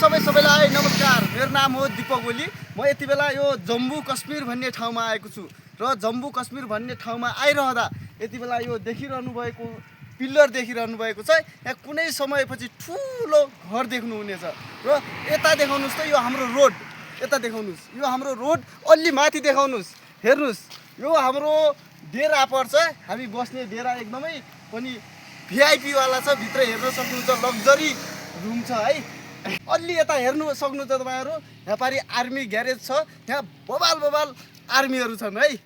सबैलाई नमस्कार। मेरो नाम हो दीपक ओली। म यति बेला यो जम्मू कश्मीर भन्ने ठाउँमा आएको छु र जम्मू कश्मीर भन्ने ठाउँमा आइरहँदा यति बेला यो देखिरहनु भएको पिल्लर देखिरहनु भएको छ। यहाँ कुनै समयपछि ठुलो घर देख्नुहुनेछ र यता देखाउनुस् त यो हाम्रो रोड, यता देखाउनुस् यो हाम्रो रोड, अलि माथि देखाउनुस्। हेर्नुस् यो हाम्रो डेरा पर्छ। हामी बस्ने डेरा एकदमै पनि भिआइपी वाला छ। भित्र हेर्न सक्नुहुन्छ, लग्जरी रुम छ है। अलि यता हेर्नु सक्नुहुन्छ तपाईहरु, यहाँ पारि आर्मी ग्यारेज छ। यहाँ बबाल आर्मीहरू छन् है।